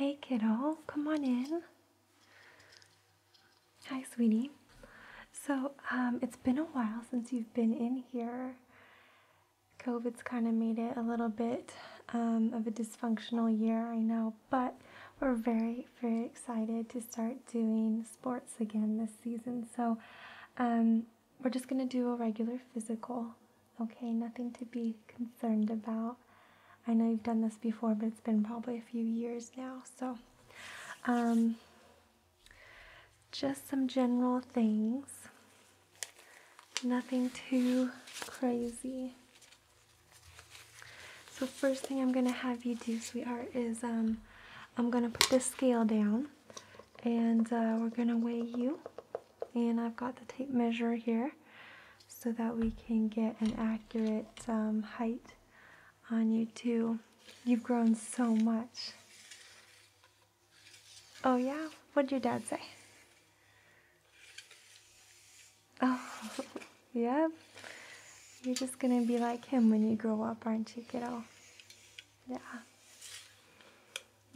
Hey kiddo, come on in. Hi sweetie. So it's been a while since you've been in here. COVID's kind of made it a little bit of a dysfunctional year, I know, but we're very, very excited to start doing sports again this season. So we're just going to do a regular physical, okay? Nothing to be concerned about. I know you've done this before, but it's been probably a few years now. So just some general things. Nothing too crazy. So first thing I'm going to have you do, sweetheart, is I'm going to put this scale down and we're going to weigh you. And I've got the tape measure here so that we can get an accurate height on you too. You've grown so much. Oh yeah? What'd your dad say? Oh, yep. You're just gonna be like him when you grow up, aren't you, kiddo? Yeah.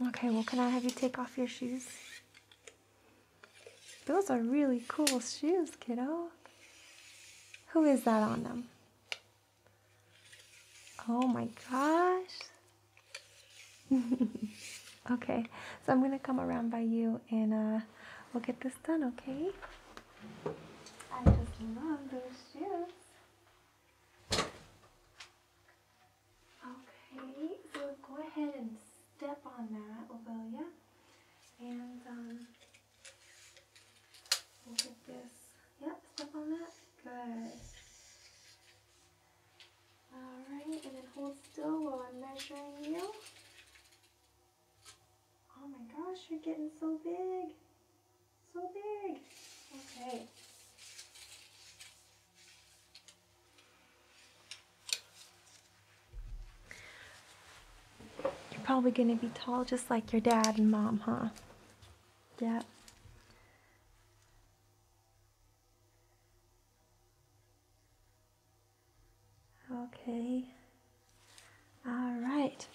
Okay, well, can I have you take off your shoes? Those are really cool shoes, kiddo. Who is that on them? Oh my gosh. Okay, so I'm gonna come around by you and we'll get this done, okay? I just love those shoes. Okay, so go ahead and step on that, will ya? And we'll get this. Yep, step on that. Good. Alright, and then hold still while I'm measuring you. Oh my gosh, you're getting so big. So big. Okay. You're probably going to be tall just like your dad and mom, huh? Yep. Okay. Alright.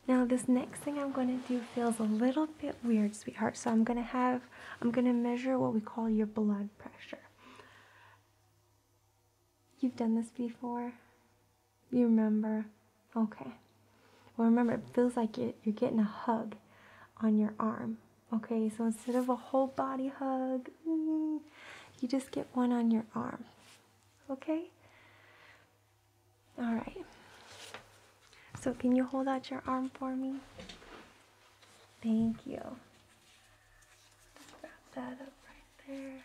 Now this next thing I'm going to do feels a little bit weird, sweetheart. So I'm going to measure what we call your blood pressure. You've done this before? You remember? Okay. Well, remember, it feels like you're getting a hug on your arm. Okay, so instead of a whole body hug, you just get one on your arm. Okay? Alright. So can you hold out your arm for me? Thank you. Just wrap that up right there.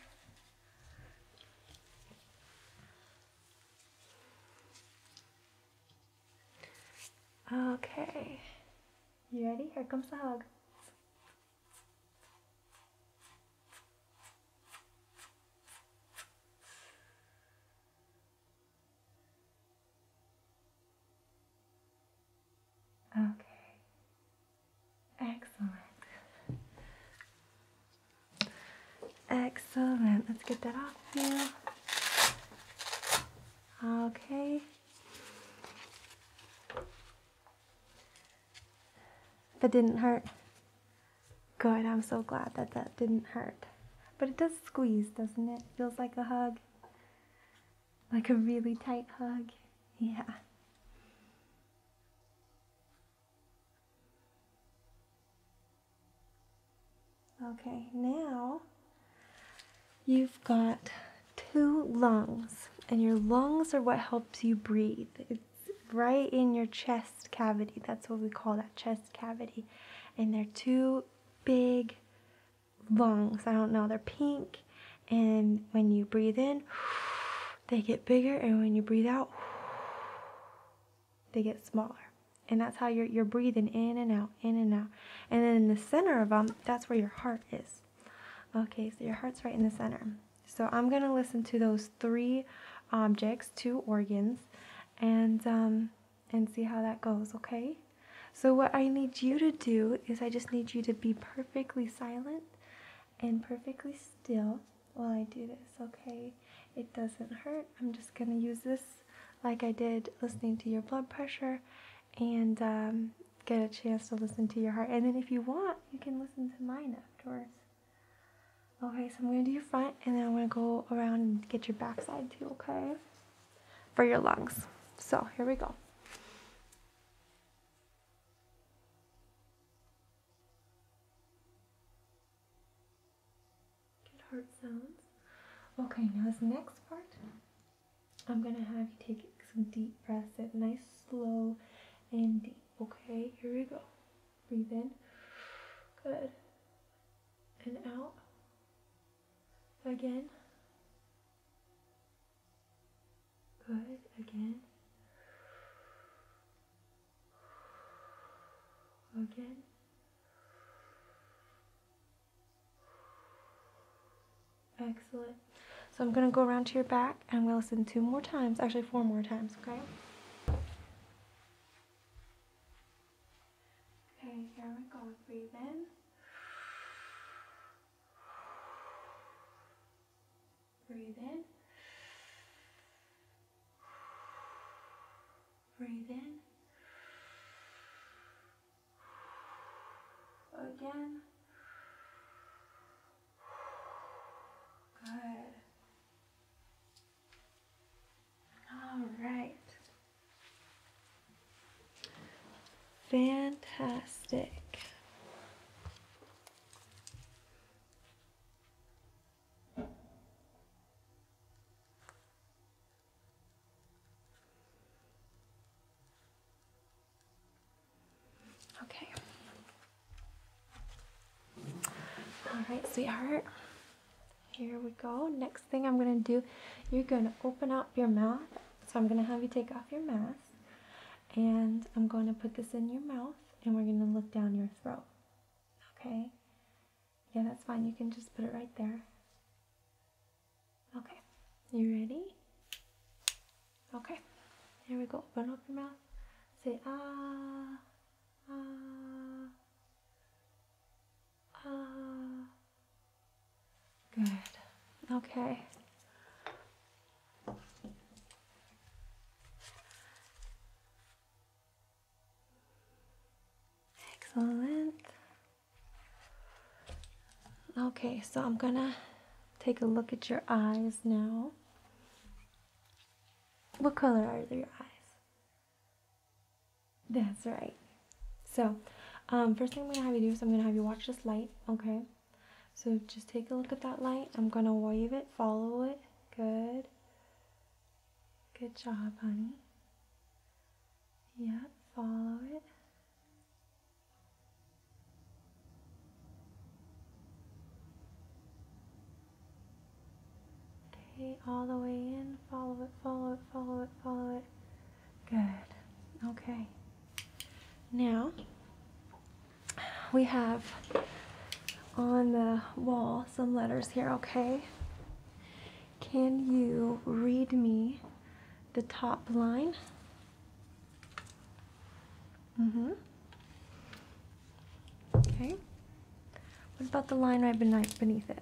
Okay. You ready? Here comes the hug. Okay. Excellent. Excellent. Let's get that off you. Okay. That didn't hurt. Good. I'm so glad that that didn't hurt. But it does squeeze, doesn't it? Feels like a hug. Like a really tight hug. Yeah. Okay, now you've got 2 lungs, and your lungs are what helps you breathe. It's right in your chest cavity. That's what we call that, chest cavity. And they're 2 big lungs. I don't know, they're pink, and when you breathe in, they get bigger, and when you breathe out, they get smaller. And that's how you're breathing in and out, in and out. And then in the center of them, that's where your heart is. Okay, so your heart's right in the center. So I'm going to listen to those 3 objects, 2 organs, and see how that goes, okay? So what I need you to do is I just need you to be perfectly silent and perfectly still while I do this, okay? It doesn't hurt. I'm just going to use this like I did listening to your blood pressure, and get a chance to listen to your heart. And then if you want, you can listen to mine afterwards. Okay, so I'm going to do your front, and then I'm going to go around and get your backside too, okay? For your lungs. So, here we go. Good heart sounds. Okay, now this next part, I'm going to have you take some deep breaths in, nice, slow, and deep. Okay, here we go. Breathe in. Good. And out. Again. Good. Again. Again. Excellent. So I'm going to go around to your back and we'll listen 2 more times, actually 4 more times, okay? Okay, here we go. Breathe in. Breathe in. Breathe in. Again. Good. All right. Fantastic. Okay. All right, sweetheart. Here we go. Next thing I'm going to do, you're going to open up your mouth. So I'm going to have you take off your mask. And I'm going to put this in your mouth. And we're going to look down your throat. Okay? Yeah, that's fine. You can just put it right there. Okay. You ready? Okay. Here we go. Open up your mouth. Say, ah, ah, ah. Good. Okay. Excellent. Okay, so I'm gonna take a look at your eyes now. What color are your eyes? That's right. So, first thing I'm gonna have you do is I'm gonna have you watch this light, okay? So just take a look at that light. I'm gonna wave it, follow it. Good. Good job, honey. Yep, follow it. Okay, all the way in. Follow it, follow it, follow it, follow it. Good. Okay. Now, we have on the wall some letters here, okay? Can you read me the top line? Okay. What about the line right beneath it?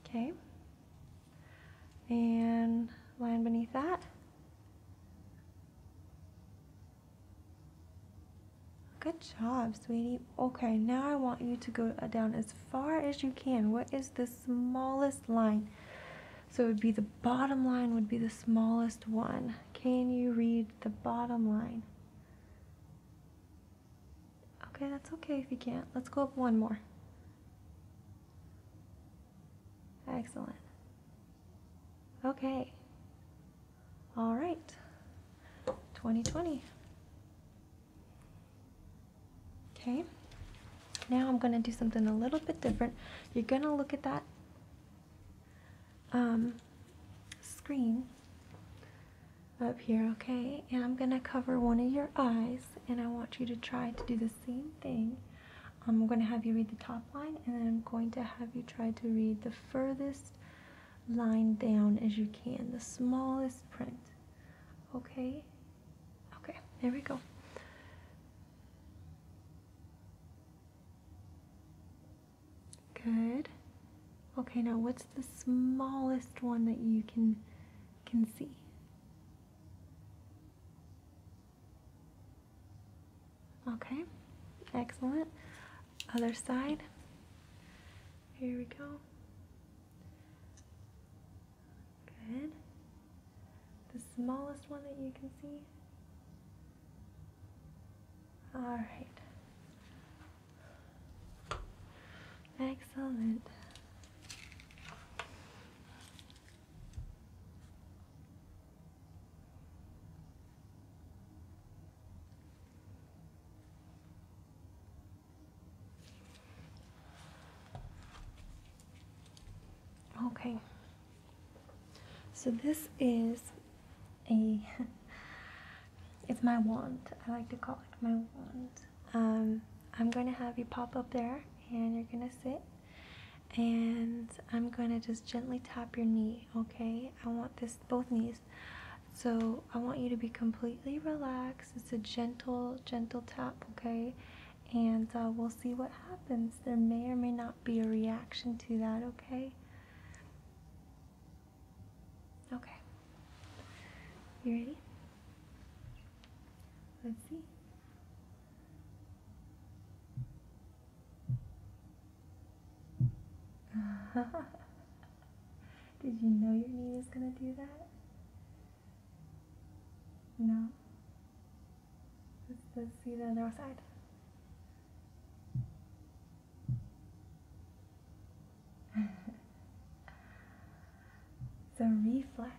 Okay. And line beneath that? Good job, sweetie. Okay, now I want you to go down as far as you can. What is the smallest line? So it would be the bottom line would be the smallest one. Can you read the bottom line? Okay, that's okay if you can't. Let's go up one more. Excellent. Okay. All right. 2020. Okay, now I'm going to do something a little bit different. You're going to look at that screen up here, okay? And I'm going to cover one of your eyes, and I want you to try to do the same thing. I'm going to have you read the top line, and then I'm going to have you try to read the furthest line down as you can, the smallest print, okay? Okay, there we go. Good. Okay, now what's the smallest one that you can see? Okay, excellent. Other side. Here we go. Good. The smallest one that you can see. All right. Excellent. Okay. So this is it's my wand. I like to call it my wand. I'm going to have you pop up there and you're going to sit, and I'm going to just gently tap your knee, okay? I want this, both knees. So I want you to be completely relaxed. It's a gentle tap, okay? And we'll see what happens. There may or may not be a reaction to that, okay? Okay. You ready? Let's see. Did you know your knee was gonna do that? No? Let's see the other side. It's a reflex.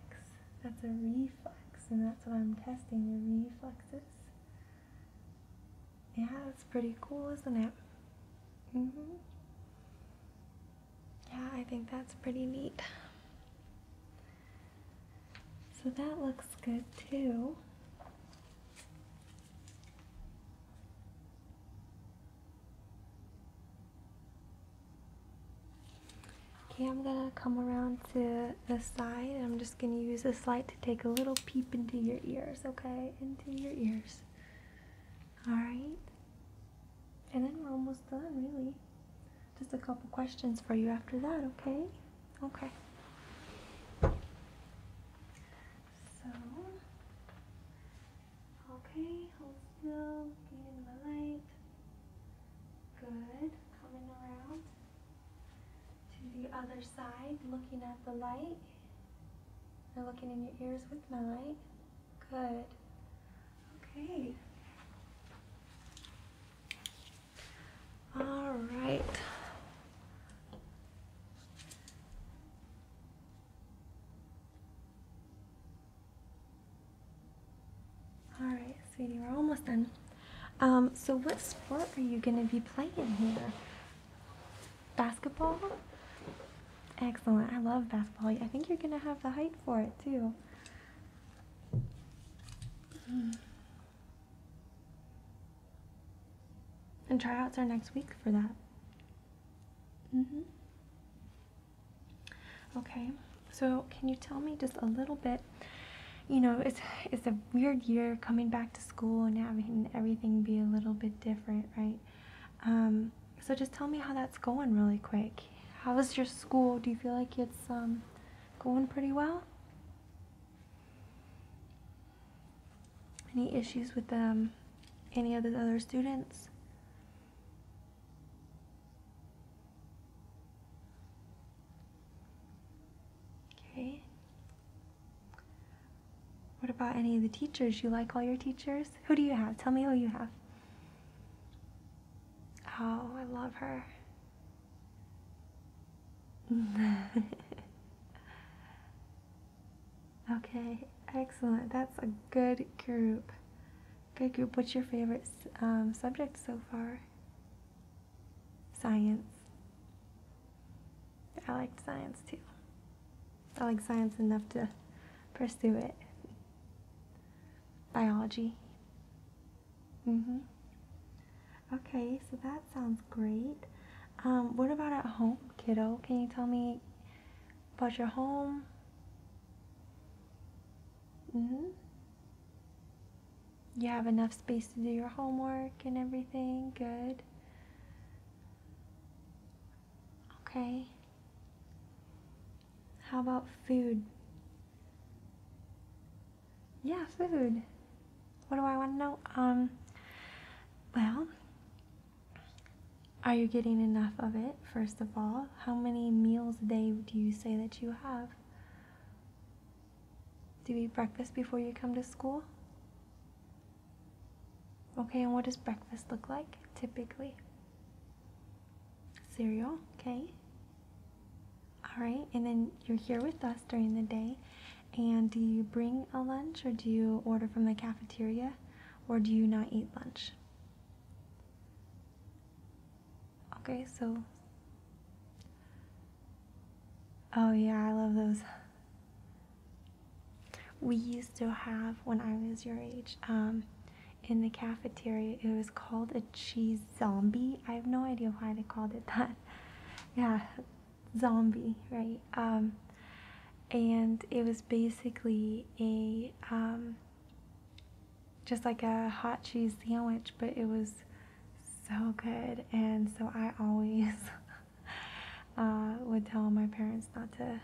That's a reflex, and that's what I'm testing, your reflexes. Yeah, that's pretty cool, isn't it? Yeah, I think that's pretty neat. So that looks good too. Okay, I'm gonna come around to the side, and I'm just gonna use this light to take a little peep into your ears, okay? Into your ears. Alright. And then we're almost done, really. Just a couple questions for you after that, okay? Okay. So, okay, hold still, looking in the light. Good. Coming around to the other side, looking at the light. And looking in your ears with my light. Good. Okay. All right. All right, sweetie, we're almost done. So what sport are you going to be playing here? Basketball? Excellent. I love basketball. I think you're going to have the height for it, too. And tryouts are next week for that. Okay. So can you tell me just a little bit, you know, it's a weird year coming back to school and having everything be a little bit different, right? So just tell me how that's going really quick. How is your school? Do you feel like it's going pretty well? Any issues with any of the other students? Okay. What about any of the teachers? You like all your teachers? Who do you have? Tell me who you have. Oh, I love her. Okay, excellent. That's a good group. Good group. What's your favorite subject so far? Science. I like science too. I like science enough to pursue it. Biology. Okay, so that sounds great. What about at home, kiddo? Can you tell me about your home? You have enough space to do your homework and everything? Good. Okay. How about food? Yeah, food. What do I want to know? Well, are you getting enough of it, first of all? How many meals a day do you say that you have? Do you eat breakfast before you come to school? Okay, and what does breakfast look like, typically? Cereal, okay. Alright, and then you're here with us during the day, and do you bring a lunch, or do you order from the cafeteria, or do you not eat lunch? Okay, so... Oh yeah, I love those. We used to have, when I was your age, in the cafeteria, it was called a cheese zombie. I have no idea why they called it that. Yeah, zombie, right? And it was basically a, just like a hot cheese sandwich, but it was so good. And so I always would tell my parents not to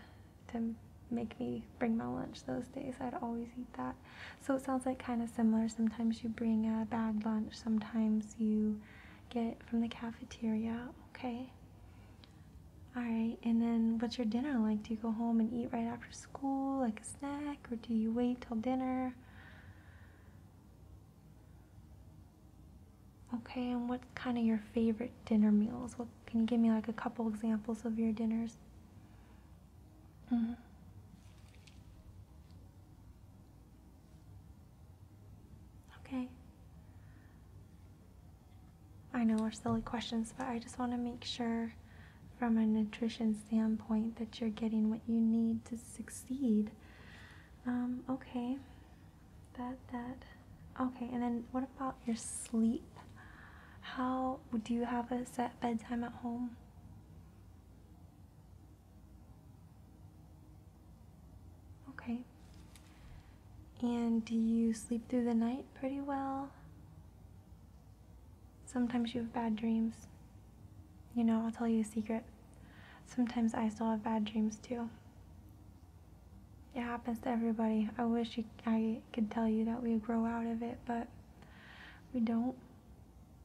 make me bring my lunch those days. I'd always eat that. So it sounds like kind of similar. Sometimes you bring a bagged lunch, sometimes you get it from the cafeteria. Okay. Alright, and then what's your dinner like? Do you go home and eat right after school, like a snack, or do you wait till dinner? Okay, and what's kind of your favorite dinner meals? What, can you give me like a couple examples of your dinners? Okay. I know are silly questions, but I just want to make sure from a nutrition standpoint that you're getting what you need to succeed. Okay. Okay, and then what about your sleep? How, do you have a set bedtime at home? Okay. And do you sleep through the night pretty well? Sometimes you have bad dreams. You know, I'll tell you a secret. Sometimes I still have bad dreams too. It happens to everybody. I wish I could tell you that we grow out of it, but we don't.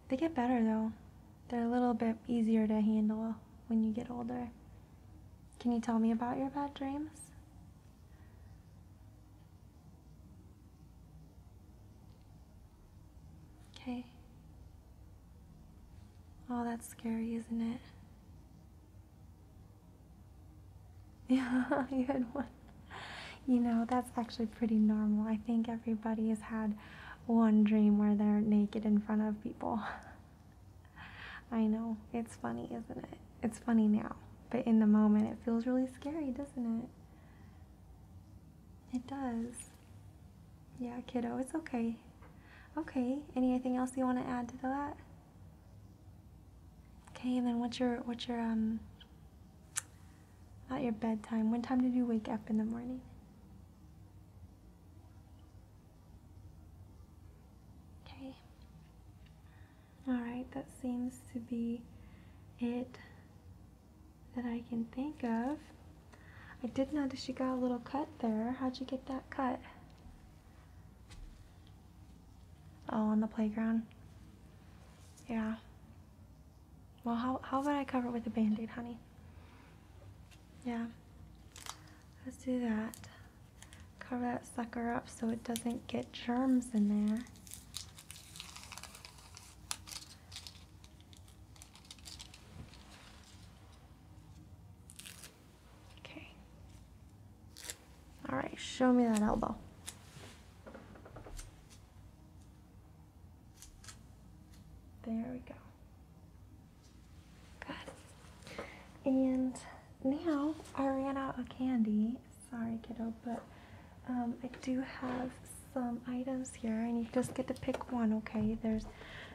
They get better though. They're a little bit easier to handle when you get older. Can you tell me about your bad dreams? Okay. Oh, that's scary, isn't it? Yeah, you had one. You know, that's actually pretty normal. I think everybody has had one dream where they're naked in front of people. I know, it's funny, isn't it? It's funny now, but in the moment it feels really scary, doesn't it? It does. Yeah, kiddo, it's okay. Okay, anything else you want to add to that? Okay, and then what's your not your bedtime. When time did you wake up in the morning? Okay. Alright, that seems to be it that I can think of. I did notice you got a little cut there. How'd you get that cut? Oh, on the playground? Yeah. Well, how about I cover it with a Band-Aid, honey? Yeah. Let's do that. Cover that sucker up so it doesn't get germs in there. Okay. Alright, show me that elbow. There we go. Good. And now I ran out of candy. Sorry, kiddo, but I do have some items here, and you just get to pick one. Okay? There's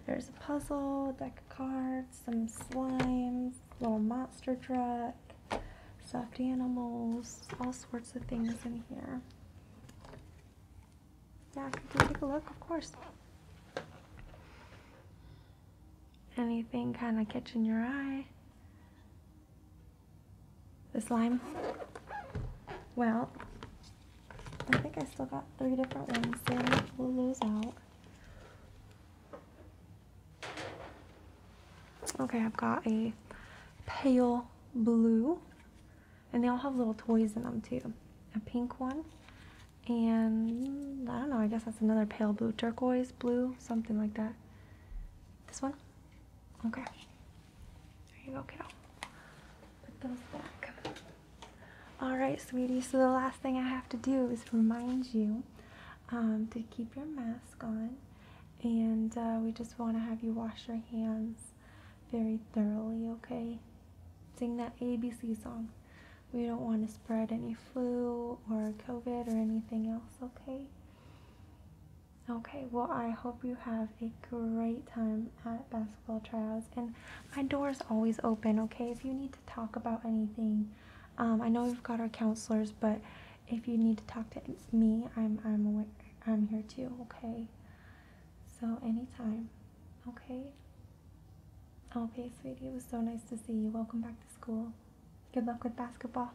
a puzzle, a deck of cards, some slimes, little monster truck, stuffed animals, all sorts of things in here. Yeah, could you take a look? Of course. Anything kind of catching your eye? The slime? Well, I think I still got 3 different ones, so I'm gonna pull those out. Okay, I've got a pale blue, and they all have little toys in them too. A pink one, and I don't know, I guess that's another pale blue, turquoise blue, something like that. This one? Okay. There you go, kiddo. Put those back. Alright, sweetie, so the last thing I have to do is remind you to keep your mask on, and we just want to have you wash your hands very thoroughly, okay? Sing that ABC song. We don't want to spread any flu or COVID or anything else, okay? Okay, well, I hope you have a great time at basketball tryouts, and my door is always open, okay? If you need to talk about anything, I know we've got our counselors, but if you need to talk to me, I'm here too, okay? So anytime, okay? Okay, sweetie, it was so nice to see you. Welcome back to school. Good luck with basketball.